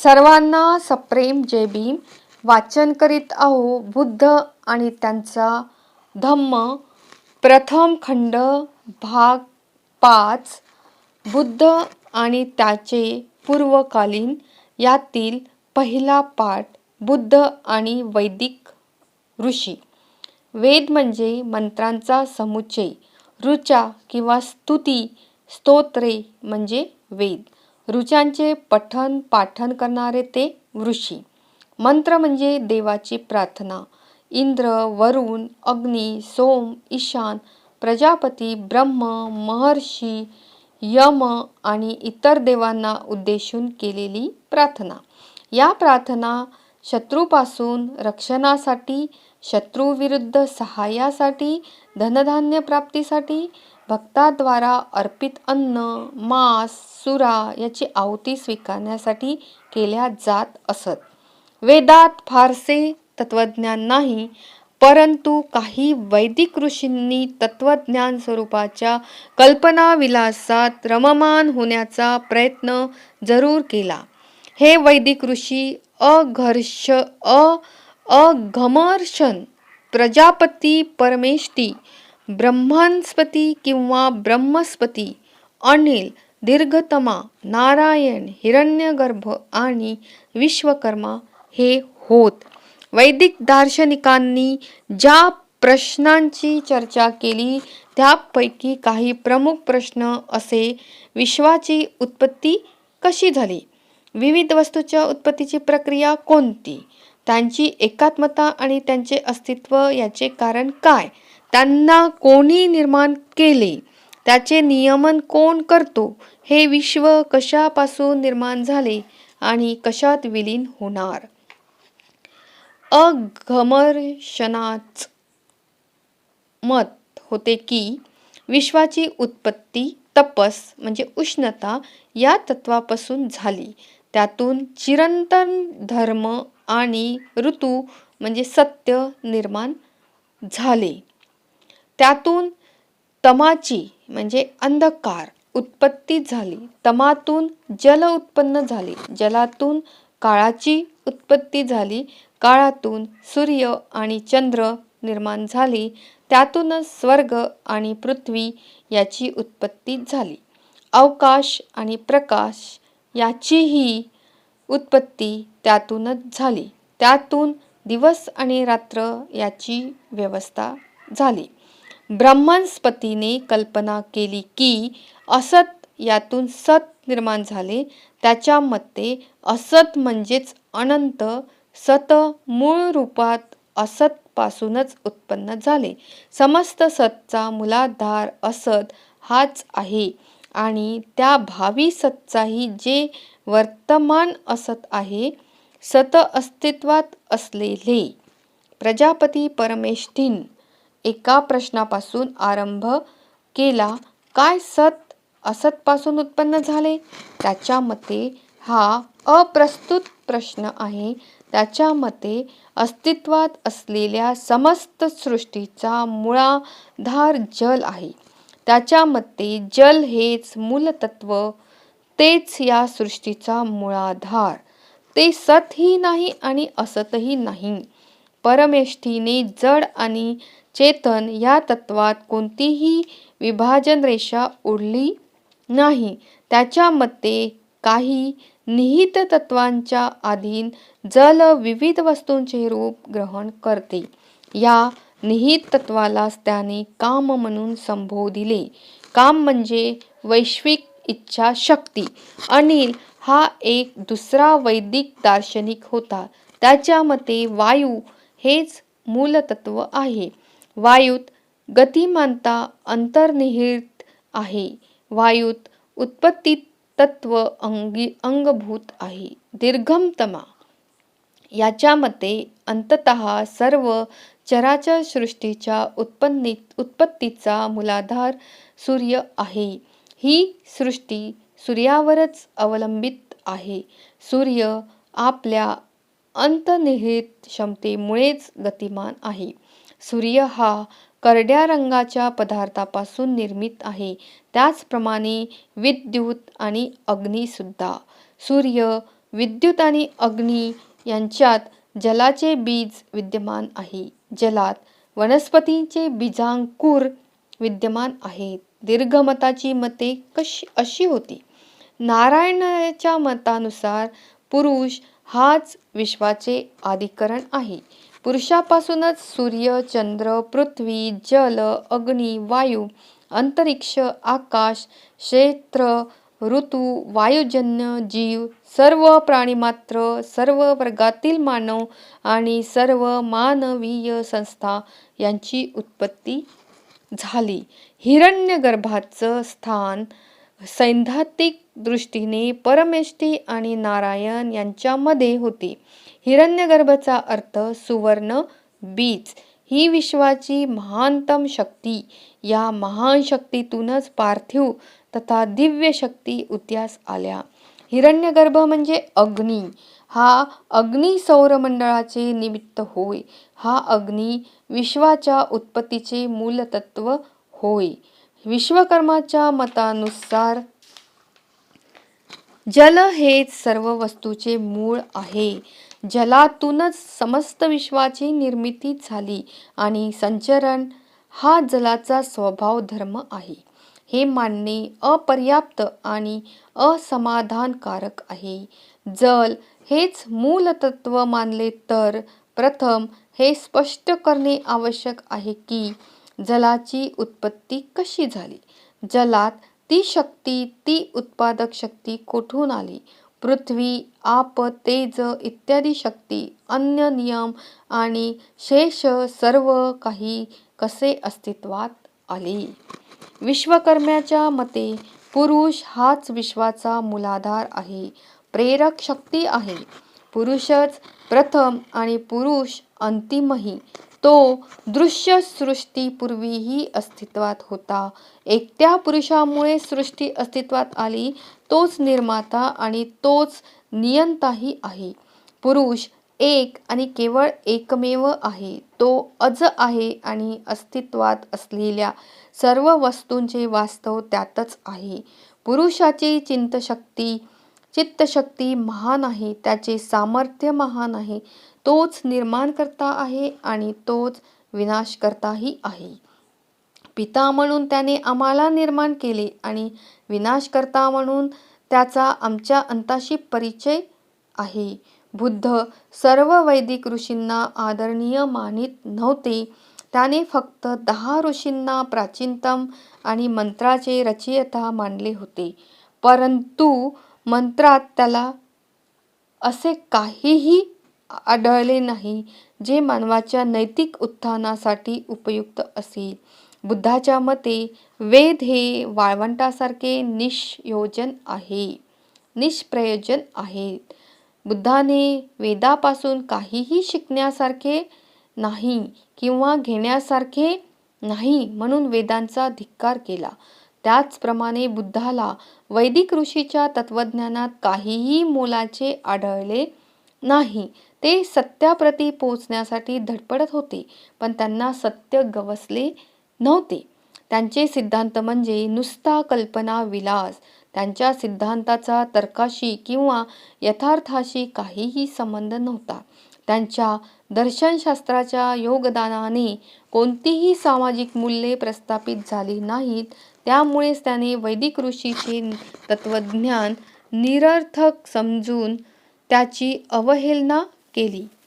सर्वांना सप्रेम जय भीम. वाचन करीत आहो बुद्ध आणि त्यांचा धम्म, प्रथम खंड, भाग 5. बुद्ध आणि त्याचे पूर्वकालीन, यातील पहिला पाठ. बुद्ध आणि वैदिक ऋषी. वेद म्हणजे मंत्रांचा समुच्चय. ऋचा किंवा स्तुती, स्तोत्रे म्हणजे वेद. ऋचांचे पठन पाठन करणारे ते ऋषी. मंत्र म्हणजे देवाची प्रार्थना. इंद्र, वरुण, अग्नी, सोम, ईशान, प्रजापती, ब्रह्म, महर्षी, यम आणि इतर देवांना उद्देशून केलेली प्रार्थना. या प्रार्थना शत्रूपासून रक्षणासाठी, शत्रूविरुद्ध सहाय्यासाठी, धनधान्य प्राप्तीसाठी, भक्ताद्वारा अर्पित अन्न, मांस, सुरा याची आहुती स्वीकारण्यासाठी केल्या जात असत. वेदात फारसे तत्वज्ञान नाही, परंतु काही वैदिक ऋषींनी तत्वज्ञान स्वरूपाच्या कल्पनाविलासात रममाण होण्याचा प्रयत्न जरूर केला. हे वैदिक ऋषी अघमर्षण, प्रजापती, परमेष्ठी, ब्रह्मस्पती किंवा ब्रह्मस्पती, अनिल, दीर्घतमा, नारायण, हिरण्यगर्भ आणि विश्वकर्मा हे होत. वैदिक दार्शनिकांनी ज्या प्रश्नांची चर्चा केली त्यापैकी काही प्रमुख प्रश्न असे: विश्वाची उत्पत्ती कशी झाली? विविध वस्तूंच्या उत्पत्तीची प्रक्रिया कोणती? त्यांची एकात्मता आणि त्यांचे अस्तित्व याचे कारण काय? त्यांना कोणी निर्माण केले? त्याचे नियमन कोण करतो? हे विश्व कशापासून निर्माण झाले आणि कशात विलीन होणार? अघमर्षणाच मत होते की विश्वाची उत्पत्ती तपस म्हणजे उष्णता या तत्वापासून झाली. त्यातून चिरंतन धर्म आणि ऋतू म्हणजे सत्य निर्माण झाले. त्यातून तमाची म्हणजे अंधकार उत्पत्ती झाली. तमातून जल उत्पन्न झाले. जलातून काळाची उत्पत्ती झाली. काळातून सूर्य आणि चंद्र निर्माण झाले. त्यातूनच स्वर्ग आणि पृथ्वी याची उत्पत्ती झाली. अवकाश आणि प्रकाश याचीही उत्पत्ती त्यातूनच झाली. त्यातून दिवस आणि रात्र याची व्यवस्था झाली. ब्रह्मस्पतीने कल्पना केली की असत यातून सत निर्माण झाले. त्याच्या मते असत म्हणजेच अनंत. सत मूळ रूपात असत पासूनच उत्पन्न झाले. समस्त सतचा मूलाधार असत हाच आहे आणि त्या भावी सतचाही जे वर्तमान असत आहे. सत अस्तित्वात असलेले. प्रजापती परमेष्ठीन एका प्रश्नापासून आरंभ केला. काय सत असतपासून उत्पन्न झाले? त्याच्या मते हा अप्रस्तुत प्रश्न आहे. त्याच्या मते अस्तित्वात असलेल्या समस्त सृष्टीचा मूळाधार जल आहे. त्याच्या मते जल हेच मूलतत्व, तेच या सृष्टीचा मूळाधार. ते सतही नाही आणि असतही नाही. परमेष्ठीने जड आणि चेतन या तत्वात कोणतीही विभाजन रेषा ओढली नाही. त्याच्या मते काही निहित तत्वांच्या अधीन जल विविध वस्तूंचे रूप ग्रहण करते. या निहित तत्वालाच त्याने काम म्हणून संबोधिले. काम म्हणजे वैश्विक इच्छा शक्ती. अनिल हा एक दुसरा वैदिक दार्शनिक होता. त्याच्या मते वायू हेच मूलतत्व आहे. वायूत गतिमानता अंतर्निहित आहे. वायूत उत्पत्ती तत्व अंगभूत आहे. दीर्घतमा याच्या मते अंततः सर्व चराचर सृष्टीच्या उत्पत्तीचा मूलाधार सूर्य आहे. ही सृष्टी सूर्यावरच अवलंबित आहे. सूर्य आपल्या अंतर्निहित क्षमतेमुळेच गतिमान आहे. सूर्य हा करड्या रंगाच्या पदार्थापासून निर्मित आहे. त्याचप्रमाणे विद्युत आणि अग्नी सुद्धा. सूर्य विद्युत आणि अग्नी यांच्यात जलाचे बीज विद्यमान आहे. जलात वनस्पतींचे बीजांकुर विद्यमान आहेत. दीर्घमताची मते अशी होती. नारायणाच्या मतानुसार पुरुष हाच विश्वाचे आदिकरण आहे. पुरुषापासूनच सूर्य, चंद्र, पृथ्वी, जल, अग्नी, वायू, अंतरिक्ष, आकाश, क्षेत्र, ऋतू, वायुजन्य जीव, सर्व प्राणीमात्र, सर्व वर्गातील मानव आणि सर्व मानवीय संस्था यांची उत्पत्ती झाली. हिरण्यगर्भाचं स्थान सैद्धांतिक दृष्टीने परमेष्ठी आणि नारायण यांच्यामध्ये होते. हिरण्यगर्भचा अर्थ सुवर्ण बीज. ही विश्वाची महानतम शक्ती. या महान शक्तीतूनच पार्थिव तथा दिव्य शक्ती उदयास आल्या. हिरण्यगर्भ म्हणजे अग्नी. हा अग्नी सौरमंडळाचे निमित्त होय. हा अग्नी विश्वाच्या उत्पत्तीचे मूलतत्व होय. विश्वकर्माच्या मतानुसार जल हेच सर्व वस्तूचे मूळ आहे. जलातूनच समस्त विश्वाची निर्मिती झाली आणि संचरण हा जलाचा स्वभाव धर्म आहे. हे मानणे अपर्याप्त आणि असमाधानकारक आहे. जल हेच मूलतत्व मानले तर प्रथम हे स्पष्ट करणे आवश्यक आहे की जलाची उत्पत्ती कशी झाली. जलात ती शक्ती, ती उत्पादक शक्ती कोठून आली. पृथ्वी, आप, तेज इत्यादी शक्ती, अन्य नियम आणि शेष सर्व काही कसे अस्तित्वात आले. विश्वकर्म्याच्या मते पुरुष हाच विश्वाचा मूलाधार आहे, प्रेरक शक्ती आहे. पुरुषच प्रथम आणि पुरुष अंतिमही. तो दृश्य सृष्टीपूर्वीही अस्तित्वात होता. एकट्या पुरुषामुळे सृष्टी अस्तित्वात आली. तोच निर्माता आणि तोच नियंताही आहे. पुरुष एक आणि केवळ एकमेव आहे. तो अज आहे आणि अस्तित्वात असलेल्या सर्व वस्तूंचे वास्तव त्यातच आहे. पुरुषाची चित्तशक्ती महान आहे. त्याचे सामर्थ्य महान आहे. तोच निर्माणकर्ता आहे आणि तोच विनाशकर्ताही आहे. पिता म्हणून त्याने आम्हाला निर्माण केले आणि विनाशकर्ता म्हणून त्याचा आमच्या अंताशी परिचय आहे. बुद्ध सर्व वैदिक ऋषींना आदरणीय मानित नव्हते. त्याने फक्त 10 ऋषींना प्राचीनतम आणि मंत्राचे रचयिता मानले होते. परंतु मंत्रात त्याला असे काहीही आढळले नाही जे मानवाच्या नैतिक उत्थानासाठी उपयुक्त असेल. बुद्धाच्या मते वेद हे वाळवंटासारखे निष्प्रयोजन आहेत. बुद्धाने वेदापासून काहीही शिकण्यासारखे नाही किंवा घेण्यासारखे नाही म्हणून वेदांचा धिक्कार केला. त्याचप्रमाणे बुद्धाला वैदिक ऋषीच्या तत्वज्ञानात काहीही मोलाचे आढळले नाही. ते सत्याप्रती पोहोचण्यासाठी धडपडत होते, पण त्यांना सत्य गवसले नव्हते. त्यांचे सिद्धांत म्हणजे नुसता कल्पना विलास. त्यांच्या सिद्धांताचा तर्काशी किंवा यथार्थाशी काहीही संबंध नव्हता. त्यांच्या दर्शनशास्त्राच्या योगदानाने कोणतीही सामाजिक मूल्ये प्रस्थापित झाली नाहीत. त्यामुळेच त्याने वैदिक ऋषीचे तत्वज्ञान निरर्थक समजून त्याची अवहेलना केली.